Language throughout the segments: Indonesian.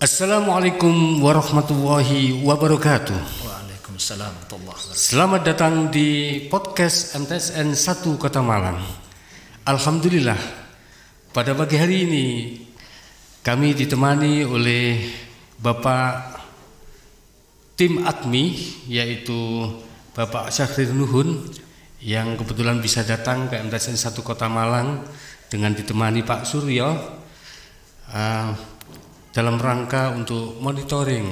Assalamualaikum warahmatullahi wabarakatuh. Waalaikumsalam warahmatullahi wabarakatuh. Selamat datang di podcast MTSN 1 Kota Malang. Alhamdulillah, pada pagi hari ini kami ditemani oleh Bapak tim AKMI, yaitu Bapak Syahrir Nuhun, yang kebetulan bisa datang ke MTSN 1 Kota Malang dengan ditemani Pak Suryo dalam rangka untuk monitoring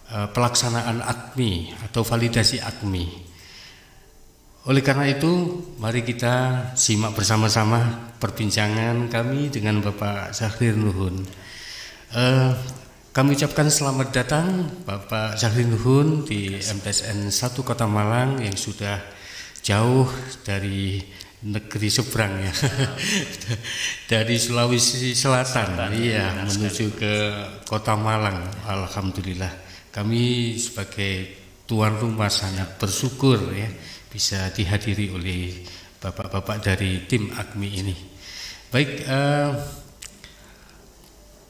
pelaksanaan AKMI atau validasi AKMI. Oleh karena itu, mari kita simak bersama-sama perbincangan kami dengan Bapak Syahrir Nuhun. Kami ucapkan selamat datang Bapak Syahrir Nuhun di MTSN 1 Kota Malang yang sudah jauh dari negeri seberang ya. Dari Sulawesi Selatan menuju ke Kota Malang. Alhamdulillah, kami sebagai tuan rumah sangat bersyukur ya bisa dihadiri oleh bapak-bapak dari tim AKMI ini. Baik,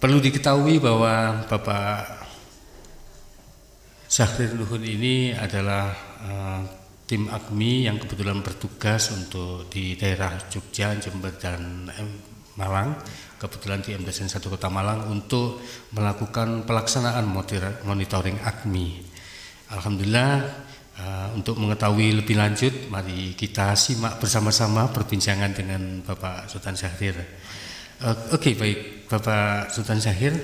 perlu diketahui bahwa Bapak Syahrir Nuhun ini adalah tim AKMI yang kebetulan bertugas untuk di daerah Jogja, Jember, dan Malang, kebetulan di MTSN 1 Kota Malang untuk melakukan pelaksanaan monitoring AKMI. Alhamdulillah, untuk mengetahui lebih lanjut, mari kita simak bersama-sama perbincangan dengan Bapak Sultan Syahrir. Oke, baik Bapak Sultan Syahrir,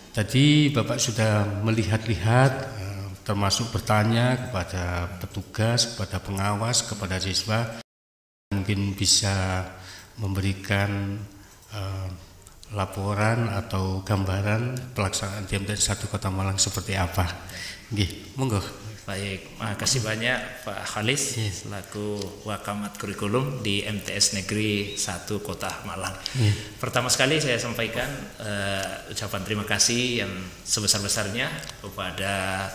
tadi Bapak sudah melihat-lihat, termasuk bertanya kepada petugas, kepada pengawas, kepada siswa, mungkin bisa memberikan laporan atau gambaran pelaksanaan di MTSN 1 Kota Malang seperti apa. Nggih, monggo. Baik, makasih banyak Pak Khalis selaku Wakamat Kurikulum di MTS Negeri 1 Kota Malang. Pertama sekali saya sampaikan ucapan terima kasih yang sebesar-besarnya kepada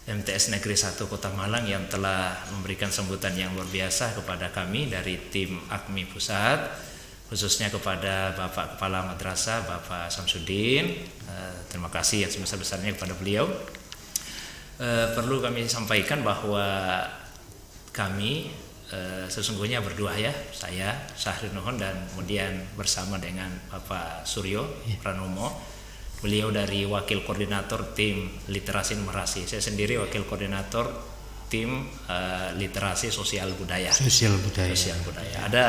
MTS Negeri 1 Kota Malang yang telah memberikan sambutan yang luar biasa kepada kami dari tim AKMI Pusat, khususnya kepada Bapak Kepala Madrasah Bapak Samsudin. Terima kasih yang sebesar-besarnya kepada beliau. Perlu kami sampaikan bahwa kami sesungguhnya berdua ya, saya Syahrir Nuhun dan kemudian bersama dengan Bapak Suryo Pranomo. Beliau dari wakil koordinator tim literasi numerasi. Saya sendiri wakil koordinator tim literasi sosial budaya. Sosial budaya. Ada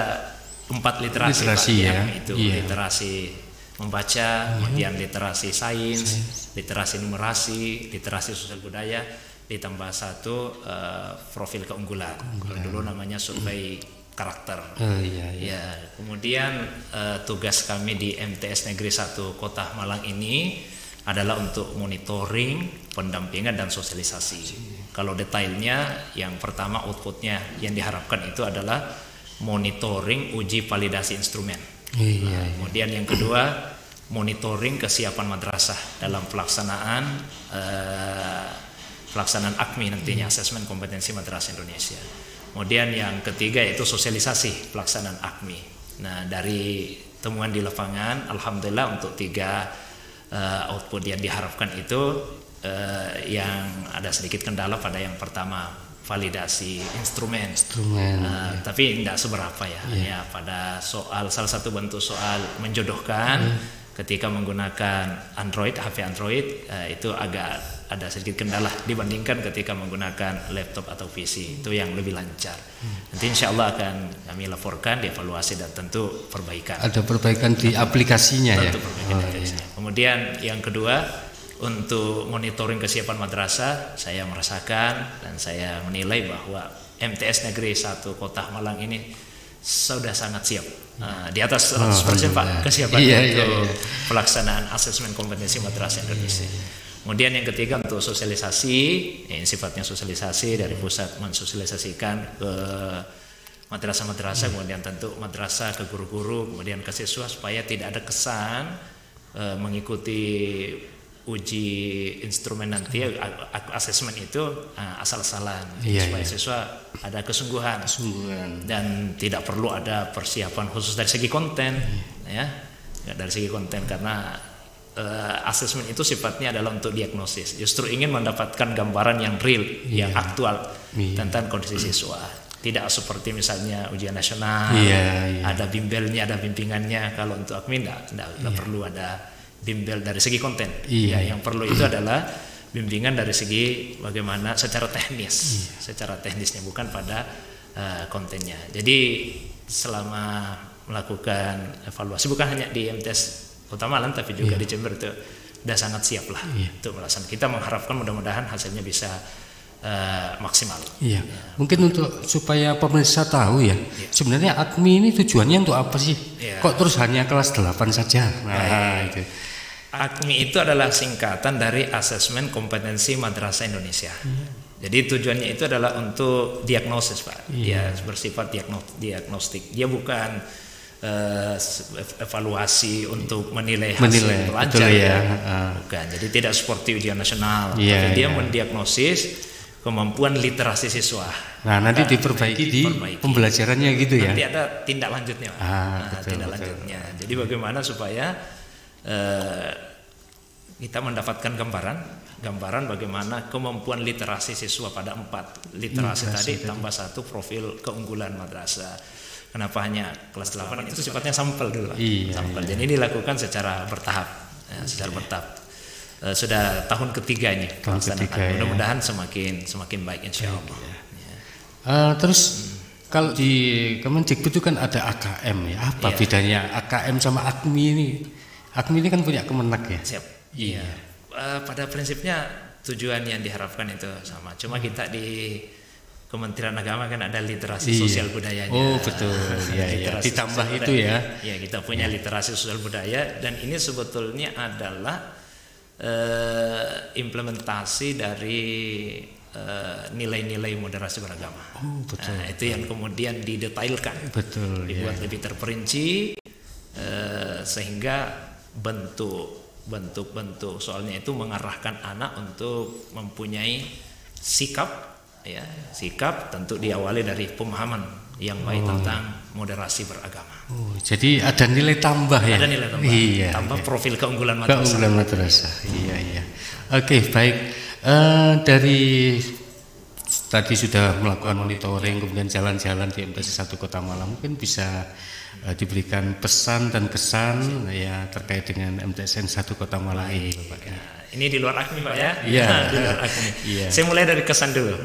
4 literasi Pak, ya. Itu literasi membaca, kemudian literasi sains, literasi numerasi, literasi sosial budaya, ditambah 1 profil keunggulan. Kalau dulu namanya survei karakter. Ya, kemudian tugas kami di MTS Negeri 1 Kota Malang ini adalah untuk monitoring, pendampingan dan sosialisasi. Kalau detailnya, yang pertama outputnya yang diharapkan itu adalah monitoring uji validasi instrumen. Kemudian yang kedua, monitoring kesiapan madrasah dalam pelaksanaan AKMI nantinya, asesmen kompetensi madrasah Indonesia. Kemudian yang ketiga yaitu sosialisasi pelaksanaan AKMI. Nah, dari temuan di lapangan, alhamdulillah untuk 3 output yang diharapkan itu yang ada sedikit kendala pada yang pertama, validasi instrumen. Tapi tidak seberapa ya. Hanya pada salah satu bentuk soal menjodohkan ketika menggunakan HP Android itu agak ada sedikit kendala dibandingkan ketika menggunakan laptop atau PC, itu yang lebih lancar. Nanti insya Allah akan kami laporkan, dievaluasi dan tentu perbaikan. Ada perbaikan di aplikasinya ya. Kemudian yang kedua, untuk monitoring kesiapan madrasah, saya merasakan dan saya menilai bahwa MTS Negeri 1 Kota Malang ini sudah sangat siap. Di atas 100% Pak kesiapan untuk pelaksanaan asesmen kompetensi madrasah Indonesia. Kemudian yang ketiga untuk sosialisasi, ini sifatnya sosialisasi dari pusat mensosialisasikan ke madrasah-madrasah, kemudian tentu madrasah ke guru-guru, kemudian ke siswa supaya tidak ada kesan mengikuti uji instrumen nanti asesmen itu asal-asalan, supaya siswa ada kesungguhan dan tidak perlu ada persiapan khusus dari segi konten, ya, dari segi konten, karena asesmen itu sifatnya adalah untuk diagnosis. Justru ingin mendapatkan gambaran yang real, yang aktual tentang kondisi siswa. Tidak seperti misalnya ujian nasional, ada bimbelnya, ada bimbingannya. Kalau untuk AKMI tidak perlu ada bimbel dari segi konten. Yang perlu itu adalah bimbingan dari segi bagaimana secara teknis, secara teknisnya, bukan pada kontennya. Jadi selama melakukan evaluasi, bukan hanya di MTS Kota Malang tapi juga di Jember, itu sudah sangat siap lah untuk melaksanakan. Kita mengharapkan mudah-mudahan hasilnya bisa maksimal. Mungkin untuk supaya pemirsa tahu sebenarnya AKMI ini tujuannya untuk apa sih? Kok terus hanya kelas 8 saja? Itu. AKMI itu adalah singkatan dari Asesmen Kompetensi Madrasah Indonesia. Jadi tujuannya itu adalah untuk diagnosis, Pak. Dia bersifat diagnostik. Dia bukan evaluasi untuk menilai hasil pelajar, bukan. Jadi tidak seperti ujian nasional, tapi dia mendiagnosis kemampuan literasi siswa. Nah, nanti diperbaiki di pembelajarannya gitu ya. Nanti ada tindak lanjutnya, lanjutnya. Jadi bagaimana supaya kita mendapatkan gambaran bagaimana kemampuan literasi siswa pada 4 literasi tadi tambah 1 profil keunggulan madrasah. Kenapa hanya kelas 8? Itu sifatnya sampel dulu. Sampel. Jadi ini dilakukan secara bertahap, sudah tahun ketiga ini pelaksanaan. Mudah-mudahan semakin baik insyaallah. Terus kalau di Kemendikbud itu kan ada AKM ya. Apa bedanya AKM sama AKMI ini? AKMI ini kan punya Kemenak ya. Siap. Pada prinsipnya tujuan yang diharapkan itu sama. Cuma kita di Kementerian Agama kan ada literasi sosial budayanya. Oh betul. Ditambah itu ya. Ya, kita punya literasi sosial budaya, dan ini sebetulnya adalah implementasi dari nilai-nilai moderasi beragama. Betul. Itu yang kemudian didetailkan. Betul. Dibuat lebih terperinci sehingga bentuk soalnya itu mengarahkan anak untuk mempunyai sikap tentu diawali dari pemahaman yang baik tentang moderasi beragama. Jadi ada nilai tambah ya. Ada nilai tambah. Tambah profil keunggulan madrasah. Oke, baik. Dari tadi sudah melakukan monitoring, kemudian jalan-jalan di MTS 1 Kota Malang, mungkin bisa diberikan pesan dan kesan terkait dengan MTSN 1 Kota Malang ini, Bapak. Ini di luar AKMI, Pak ya. Di luar AKMI. Saya mulai dari kesan dulu.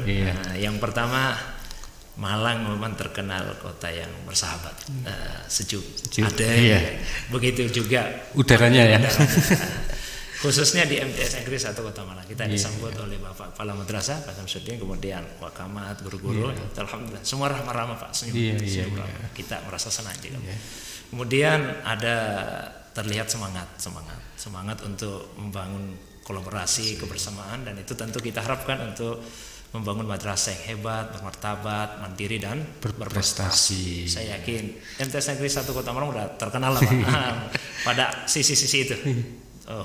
Yang pertama, Malang memang terkenal kota yang bersahabat, sejuk. Begitu juga udaranya ya. Khususnya di MTS Negeri 1 Kota Malang, kita disambut oleh Bapak Kepala Madrasah Pak Samsudin, kemudian Wakamat, guru-guru. Alhamdulillah, semua ramah-ramah Pak, senyum. Kita merasa senang juga. Kemudian ada terlihat semangat untuk membangun kolaborasi, kebersamaan, dan itu tentu kita harapkan untuk membangun madrasah yang hebat, bermartabat, mandiri, dan berprestasi. Saya yakin MTS Negeri 1 Kota Malang sudah terkenal lah Pak pada sisi-sisi itu,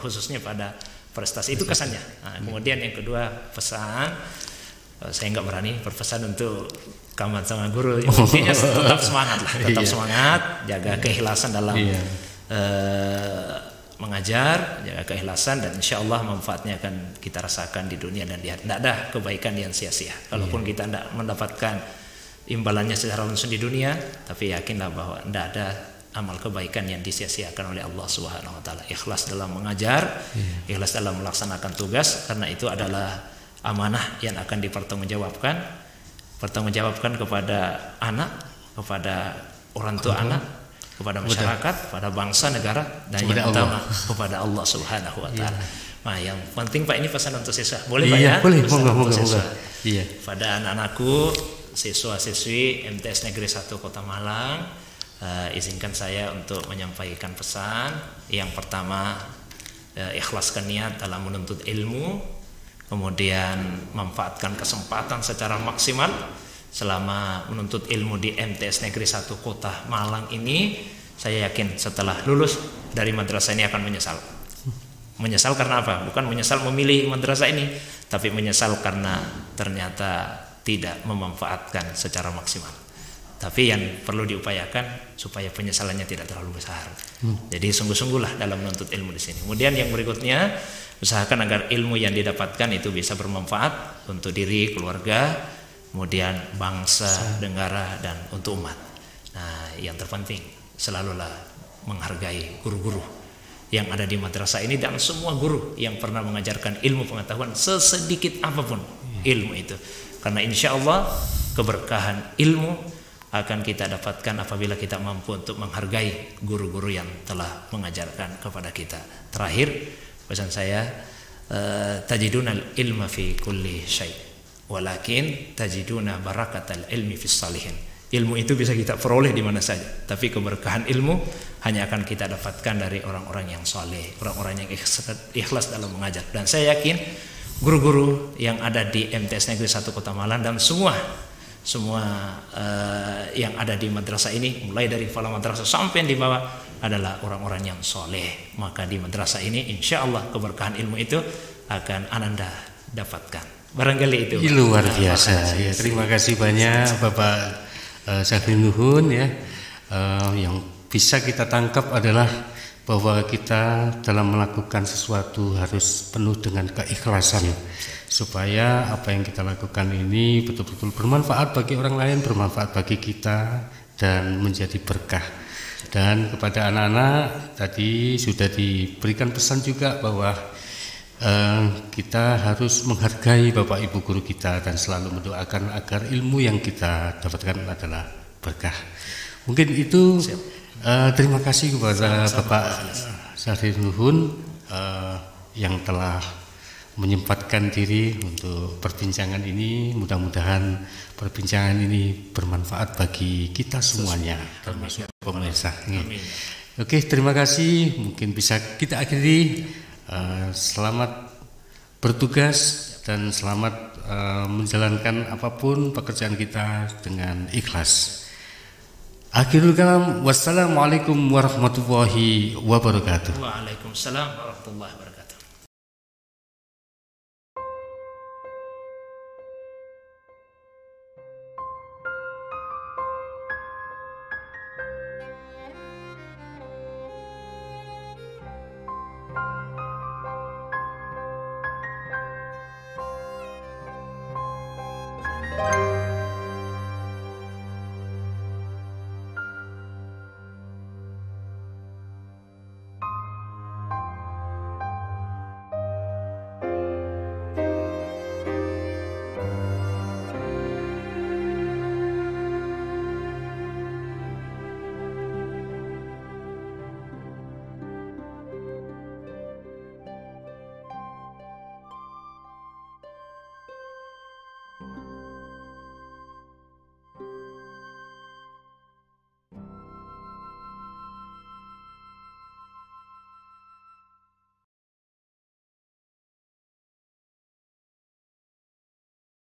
khususnya pada prestasi. Itu kesannya. Kemudian yang kedua, pesan, saya nggak berani berpesan untuk kawan sama guru, intinya tetap semangat lah, semangat, jaga keikhlasan dalam mengajar, jaga keikhlasan, dan insya Allah manfaatnya akan kita rasakan di dunia dan di akhirat. Tidak ada kebaikan yang sia-sia. Kalaupun kita tidak mendapatkan imbalannya secara langsung di dunia, tapi yakinlah bahwa tidak ada amal kebaikan yang disia-siakan oleh Allah Subhanahu wa taala. Ikhlas dalam mengajar, ikhlas dalam melaksanakan tugas, karena itu adalah amanah yang akan dipertanggungjawabkan kepada anak, kepada orang tua anak, kepada masyarakat, kepada bangsa, negara, dan yang utama kepada Allah Subhanahu wa taala. Nah, yang penting Pak, ini pesan untuk siswa. Boleh Pak ya? Boleh, monggo. Iya. Pada anak-anakku, siswa-siswi MTS Negeri 1 Kota Malang, izinkan saya untuk menyampaikan pesan. Yang pertama, ikhlaskan niat dalam menuntut ilmu, kemudian manfaatkan kesempatan secara maksimal. Selama menuntut ilmu di MTS Negeri 1 Kota Malang ini, saya yakin setelah lulus dari madrasah ini akan menyesal. Menyesal karena apa? Bukan menyesal memilih madrasah ini, tapi menyesal karena ternyata tidak memanfaatkan secara maksimal. Tapi yang perlu diupayakan supaya penyesalannya tidak terlalu besar. Jadi sungguh-sungguhlah dalam menuntut ilmu di sini. Kemudian yang berikutnya, usahakan agar ilmu yang didapatkan itu bisa bermanfaat untuk diri, keluarga, kemudian bangsa, negara, dan untuk umat. Nah, yang terpenting selalulah menghargai guru-guru yang ada di madrasah ini dan semua guru yang pernah mengajarkan ilmu pengetahuan sesedikit apapun ilmu itu. Karena insya Allah keberkahan ilmu akan kita dapatkan apabila kita mampu untuk menghargai guru-guru yang telah mengajarkan kepada kita. Terakhir, pesan saya, tajiduna ilma fi kulli syai, walakin tajiduna barakatal ilmi fis salihin. Ilmu itu bisa kita peroleh di mana saja, tapi keberkahan ilmu hanya akan kita dapatkan dari orang-orang yang saleh, orang-orang yang ikhlas dalam mengajar. Dan saya yakin guru-guru yang ada di MTS Negeri 1 Kota Malang dan semua yang ada di madrasah ini, mulai dari kepala madrasah sampai di bawah, adalah orang-orang yang soleh. Maka di madrasah ini insya Allah keberkahan ilmu itu akan Ananda dapatkan. Barangkali itu luar biasa. Ya, terima kasih banyak Bapak Syafrin Nuhun ya. Yang bisa kita tangkap adalah bahwa kita dalam melakukan sesuatu harus penuh dengan keikhlasan, supaya apa yang kita lakukan ini betul-betul bermanfaat bagi orang lain, bermanfaat bagi kita, dan menjadi berkah. Dan kepada anak-anak tadi sudah diberikan pesan juga bahwa kita harus menghargai Bapak Ibu guru kita dan selalu mendoakan agar ilmu yang kita dapatkan adalah berkah. Mungkin itu. Terima kasih kepada Bapak Syafrin Nuhun yang telah menyempatkan diri untuk perbincangan ini. Mudah-mudahan perbincangan ini bermanfaat bagi kita semuanya, termasuk pemirsa. Oke, terima kasih. Mungkin bisa kita akhiri. Selamat bertugas dan selamat menjalankan apapun pekerjaan kita dengan ikhlas. Akhirul kalam, wassalamualaikum warahmatullahi wabarakatuh. Waalaikumsalam warahmatullahi wabarakatuh.